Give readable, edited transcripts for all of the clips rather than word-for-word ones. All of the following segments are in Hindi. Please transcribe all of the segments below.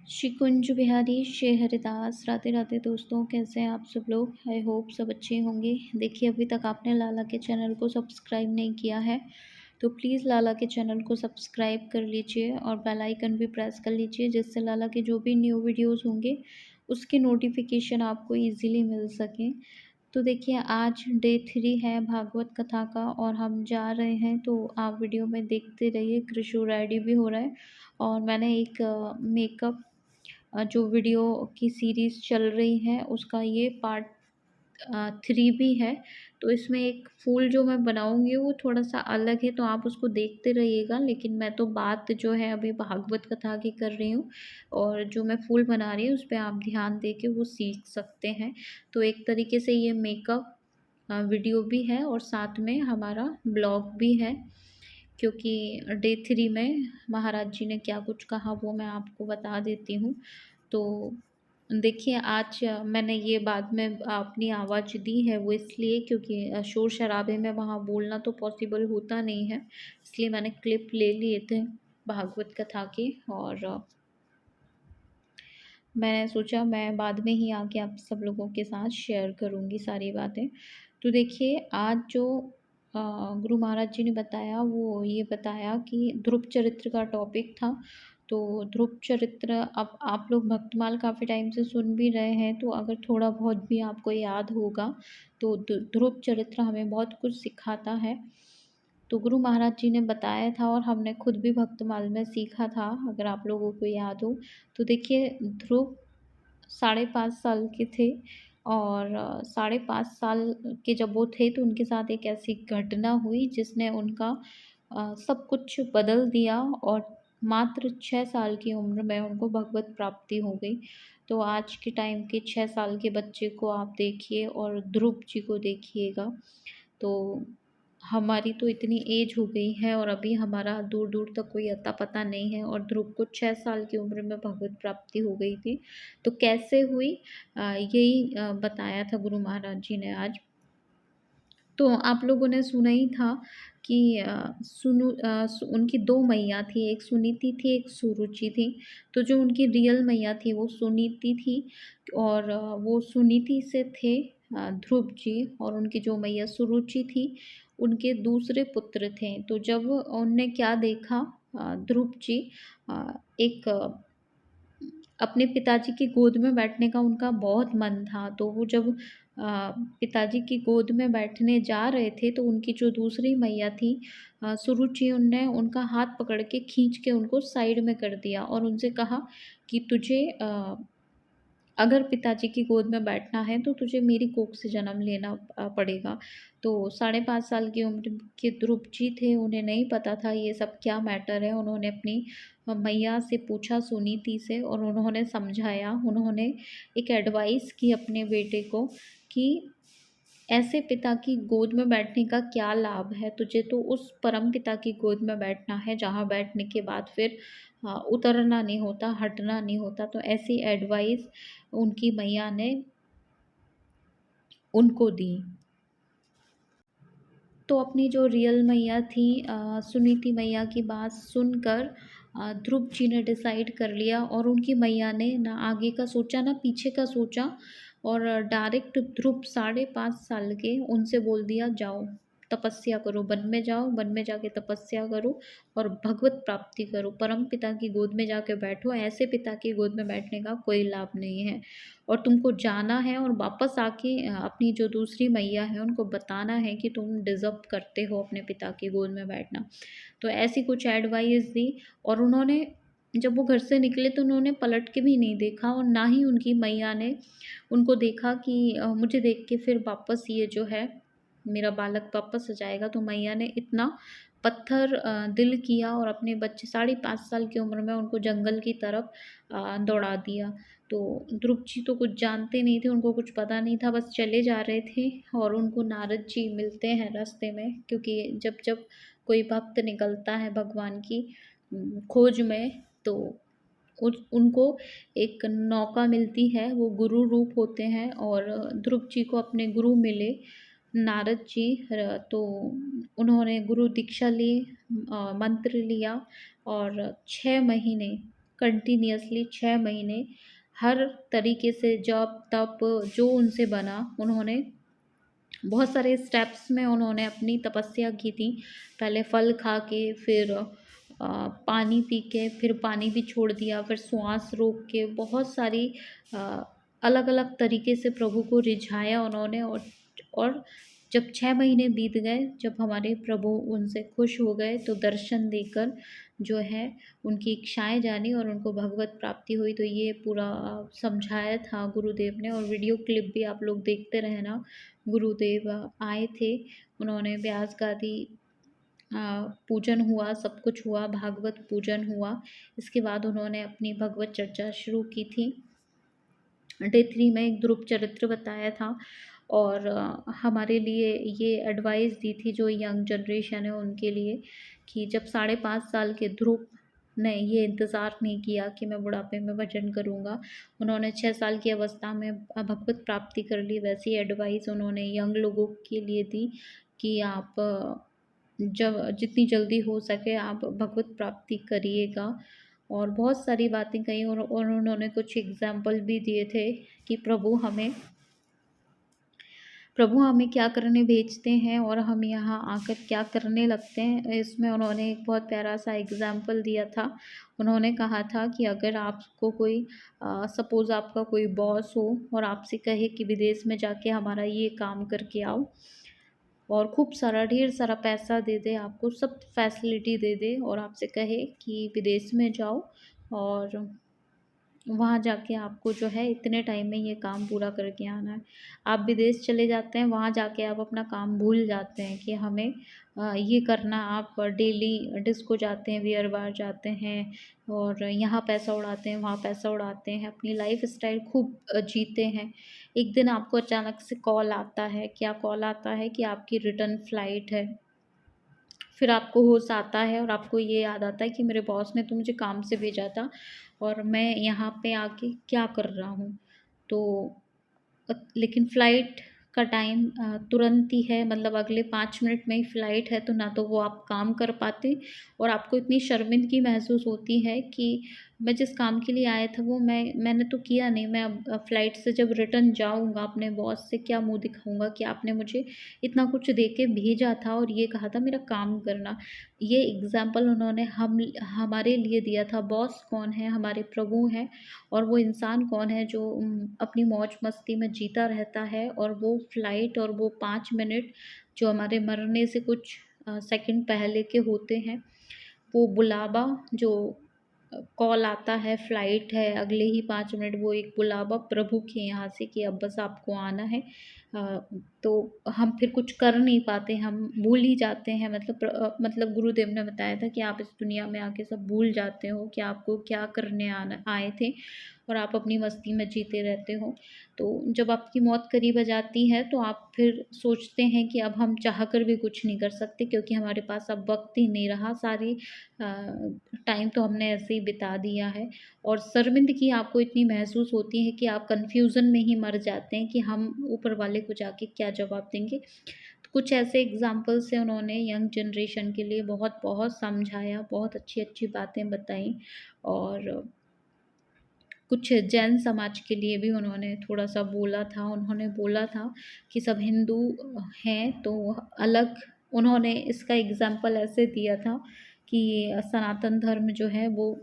श्री कुंज बिहारी श्री हरिदास। राधे राधे दोस्तों, कैसे हैं आप सब लोग। आई होप सब अच्छे होंगे। देखिए, अभी तक आपने लाला के चैनल को सब्सक्राइब नहीं किया है तो प्लीज़ लाला के चैनल को सब्सक्राइब कर लीजिए और बेल आइकन भी प्रेस कर लीजिए, जिससे लाला के जो भी न्यू वीडियोस होंगे उसकी नोटिफिकेशन आपको इजीली मिल सके। तो देखिए, आज डे 3 है भागवत कथा का और हम जा रहे हैं, तो आप वीडियो में देखते रहिए। कृषु रेडी भी हो रहा है और मैंने एक मेकअप जो वीडियो की सीरीज़ चल रही है उसका ये पार्ट 3 भी है। तो इसमें एक फूल जो मैं बनाऊँगी वो थोड़ा-सा अलग है, तो आप उसको देखते रहिएगा। लेकिन मैं तो बात जो है अभी भागवत कथा की कर रही हूँ और जो मैं फूल बना रही हूँ उस पे आप ध्यान देके वो सीख सकते हैं। तो एक तरीके से ये मेकअप वीडियो भी है और साथ में हमारा ब्लॉग भी है, क्योंकि डे 3 में महाराज जी ने क्या कुछ कहा वो मैं आपको बता देती हूँ। तो देखिए, आज मैंने ये बाद में अपनी आवाज़ दी है वो इसलिए क्योंकि शोर-शराबे में वहाँ बोलना तो पॉसिबल होता नहीं है, इसलिए मैंने क्लिप ले लिए थे भागवत कथा के और मैंने सोचा मैं बाद में ही आके आप सब लोगों के साथ शेयर करूँगी सारी बातें। तो देखिए, आज जो गुरु महाराज जी ने बताया वो ये बताया कि ध्रुव चरित्र का टॉपिक था। तो ध्रुव चरित्र अब आप लोग भक्तमाल काफ़ी टाइम से सुन भी रहे हैं, तो अगर थोड़ा बहुत भी आपको याद होगा तो ध्रुव चरित्र हमें बहुत कुछ सिखाता है। तो गुरु महाराज जी ने बताया था और हमने खुद भी भक्तमाल में सीखा था, अगर आप लोगों को याद हो। तो देखिए, ध्रुव 5.5 साल के थे और 5.5 साल के जब वो थे तो उनके साथ एक ऐसी घटना हुई जिसने उनका सब कुछ बदल दिया और मात्र 6 साल की उम्र में उनको भगवत प्राप्ति हो गई। तो आज के टाइम के 6 साल के बच्चे को आप देखिए और ध्रुव जी को देखिएगा। तो हमारी तो इतनी एज हो गई है और अभी हमारा दूर-दूर तक कोई अता-पता नहीं है और ध्रुव को 6 साल की उम्र में भगवत प्राप्ति हो गई थी। तो कैसे हुई यही बताया था गुरु महाराज जी ने आज। तो आप लोगों ने सुना ही था कि उनकी 2 मैया थी, एक सुनीति थी, एक सुरुचि थी। तो जो उनकी रियल मैया थी वो सुनीति थी और वो सुनीति से थे ध्रुव जी और उनकी जो मैया सुरुचि थी, उनके दूसरे पुत्र थे। तो जब उनने क्या देखा ध्रुव जी एक अपने पिताजी की गोद में बैठने का उनका बहुत मन था, तो वो जब पिताजी की गोद में बैठने जा रहे थे, तो उनकी जो दूसरी मैया थी सुरुचि, उनने उनका हाथ पकड़ के खींच के उनको साइड में कर दिया और उनसे कहा कि तुझे अगर पिताजी की गोद में बैठना है तो तुझे मेरी कोख से जन्म लेना पड़ेगा। तो 5.5 साल की उम्र के ध्रुव जी थे, उन्हें नहीं पता था ये सब क्या मैटर है। उन्होंने अपनी मैया से पूछा सुनीति से और उन्होंने समझाया, उन्होंने एक एडवाइस की अपने बेटे को कि ऐसे पिता की गोद में बैठने का क्या लाभ है? तुझे तो उस परम पिता की गोद में बैठना है, जहाँ बैठने के बाद फिर उतरना नहीं होता, हटना नहीं होता। तो ऐसी एडवाइस उनकी मैया ने उनको दी। तो अपनी जो रियल मैया थी सुनीति मैया की बात सुनकर ध्रुव जी ने डिसाइड कर लिया और उनकी मैया ने ना आगे का सोचा ना पीछे का सोचा और डायरेक्ट ध्रुव 5.5 साल के उनसे बोल दिया, जाओ तपस्या करो, वन में जाओ, वन में जाके तपस्या करो और भगवत प्राप्ति करो, परम पिता की गोद में जाके बैठो। ऐसे पिता की गोद में बैठने का कोई लाभ नहीं है और तुमको जाना है और वापस आके अपनी जो दूसरी मैया है उनको बताना है कि तुम डिज़र्व करते हो अपने पिता की गोद में बैठना। तो ऐसी कुछ एडवाइस दी और उन्होंने जब वो घर से निकले तो उन्होंने पलट के भी नहीं देखा और ना ही उनकी मैया ने उनको देखा कि मुझे देख के फिर वापस ये जो है मेरा बालक वापस आ जाएगा। तो मैया ने इतना पत्थर दिल किया और अपने बच्चे 5.5 साल की उम्र में उनको जंगल की तरफ दौड़ा दिया। तो ध्रुव जी तो कुछ जानते नहीं थे, उनको कुछ पता नहीं था, बस चले जा रहे थे और उनको नारद जी मिलते हैं रास्ते में, क्योंकि जब कोई भक्त निकलता है भगवान की खोज में तो उनको एक नौका मिलती है, वो गुरु रूप होते हैं और ध्रुव जी को अपने गुरु मिले नारद जी। तो उन्होंने गुरु दीक्षा ली, मंत्र लिया और 6 महीने कंटिन्यूअसली 6 महीने हर तरीके से जप तप जो उनसे बना, उन्होंने बहुत सारे स्टेप्स में उन्होंने अपनी तपस्या की थी। पहले फल खा के, फिर पानी पी के, फिर पानी भी छोड़ दिया, फिर श्वास रोक के, बहुत सारी अलग अलग तरीके से प्रभु को रिझाया उन्होंने। और जब 6 महीने बीत गए, जब हमारे प्रभु उनसे खुश हो गए, तो दर्शन देकर जो है उनकी इच्छाएं जानी और उनको भगवत प्राप्ति हुई। तो ये पूरा समझाया था गुरुदेव ने, और वीडियो क्लिप भी आप लोग देखते रहना। गुरुदेव आए थे, उन्होंने व्यास गादी पूजन हुआ, सब कुछ हुआ, भागवत पूजन हुआ। इसके बाद उन्होंने अपनी भगवत चर्चा शुरू की थी। डे 3 में एक ध्रुव चरित्र बताया था, और हमारे लिए ये एडवाइस दी थी जो यंग जनरेशन है उनके लिए, कि जब 5.5 साल के ध्रुव ने ये इंतज़ार नहीं किया कि मैं बुढ़ापे में भजन करूँगा, उन्होंने 6 साल की अवस्था में भगवत प्राप्ति कर ली। वैसी एडवाइस उन्होंने यंग लोगों के लिए दी कि आप जब जितनी जल्दी हो सके आप भगवत प्राप्ति करिएगा। और बहुत सारी बातें कही, और उन्होंने कुछ एग्जाम्पल भी दिए थे कि प्रभु हमें क्या करने भेजते हैं और हम यहाँ आकर क्या करने लगते हैं। इसमें उन्होंने एक बहुत प्यारा सा एग्जाम्पल दिया था। उन्होंने कहा था कि अगर आपको कोई सपोज़ आपका कोई बॉस हो और आपसे कहे कि विदेश में जाके हमारा ये काम करके आओ, और खूब सारा ढेर सारा पैसा दे दे, आपको सब फैसिलिटी दे दे, और आपसे कहे कि विदेश में जाओ और वहाँ जाके आपको जो है इतने टाइम में ये काम पूरा करके आना है। आप विदेश चले जाते हैं, वहाँ जाके आप अपना काम भूल जाते हैं कि हमें ये करना। आप डेली डिस्को जाते हैं, बियर बार जाते हैं, और यहाँ पैसा उड़ाते हैं, वहाँ पैसा उड़ाते हैं, अपनी लाइफ स्टाइल खूब जीते हैं। एक दिन आपको अचानक से कॉल आता है। क्या कॉल आता है कि आपकी रिटर्न फ़्लाइट है। फिर आपको होश आता है और आपको ये याद आता है कि मेरे बॉस ने तो मुझे काम से भेजा था और मैं यहाँ पे आके क्या कर रहा हूँ। तो लेकिन फ़्लाइट का टाइम तुरंत ही है, मतलब अगले 5 मिनट में ही फ़्लाइट है। तो ना तो वो आप काम कर पाते, और आपको इतनी शर्मिंदगी महसूस होती है कि मैं जिस काम के लिए आया था वो मैंने तो किया नहीं। मैं अब फ़्लाइट से जब रिटर्न जाऊँगा अपने बॉस से क्या मुँह दिखाऊँगा कि आपने मुझे इतना कुछ दे के भेजा था और ये कहा था मेरा काम करना। ये एग्ज़ाम्पल उन्होंने हमारे लिए दिया था। बॉस कौन है? हमारे प्रभु हैं। और वो इंसान कौन है जो अपनी मौज मस्ती में जीता रहता है, और वो फ़्लाइट और वो 5 मिनट जो हमारे मरने से कुछ सेकंड पहले के होते हैं, वो बुलावा जो कॉल आता है, फ़्लाइट है, अगले ही 5 मिनट वो एक बुलावा प्रभु के यहाँ से कि अब बस आपको आना है। तो हम फिर कुछ कर नहीं पाते, हम भूल ही जाते हैं। मतलब गुरुदेव ने बताया था कि आप इस दुनिया में आके सब भूल जाते हो कि आपको क्या करने आए थे, और आप अपनी मस्ती में जीते रहते हो। तो जब आपकी मौत करीब आ जाती है तो आप फिर सोचते हैं कि अब हम चाह कर भी कुछ नहीं कर सकते, क्योंकि हमारे पास अब वक्त ही नहीं रहा। सारी टाइम तो हमने ऐसे ही बिता दिया है, और शर्मिंदगी आपको इतनी महसूस होती है कि आप कन्फ्यूज़न में ही मर जाते हैं कि हम ऊपर वाले को जाके क्या जवाब देंगे। तो कुछ ऐसे एग्ज़ाम्पल्स से उन्होंने यंग जनरेशन के लिए बहुत बहुत समझाया, बहुत अच्छी-अच्छी बातें बताई। और कुछ जैन समाज के लिए भी उन्होंने थोड़ा-सा बोला था। उन्होंने बोला था कि सब हिंदू हैं तो अलग। उन्होंने इसका एग्ज़ाम्पल ऐसे दिया था कि सनातन धर्म जो है वो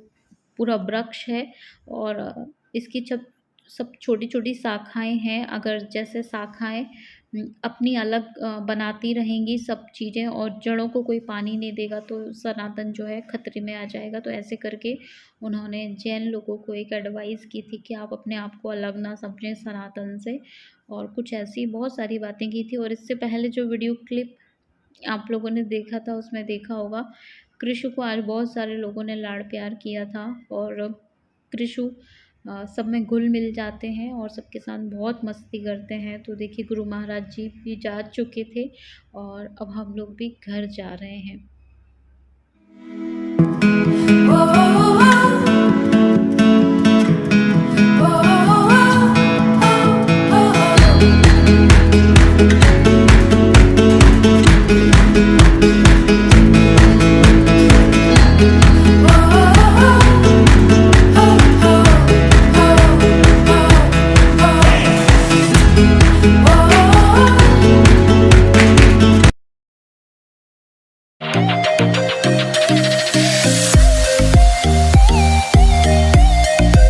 पूरा वृक्ष है, और इसकी जब सब छोटी-छोटी शाखाएँ हैं, अगर जैसे शाखाएँ अपनी अलग बनाती रहेंगी सब चीज़ें, और जड़ों को कोई पानी नहीं देगा तो सनातन जो है खतरे में आ जाएगा। तो ऐसे करके उन्होंने जैन लोगों को एक एडवाइस की थी कि आप अपने आप को अलग ना समझें सनातन से, और कुछ ऐसी बहुत सारी बातें की थी। और इससे पहले जो वीडियो क्लिप आप लोगों ने देखा था उसमें देखा होगा, कृषु को आज बहुत सारे लोगों ने लाड़ प्यार किया था, और कृषु सब में घुल मिल जाते हैं और सबके साथ बहुत मस्ती करते हैं। तो देखिए गुरु महाराज जी भी जा चुके थे, और अब हम लोग भी घर जा रहे हैं।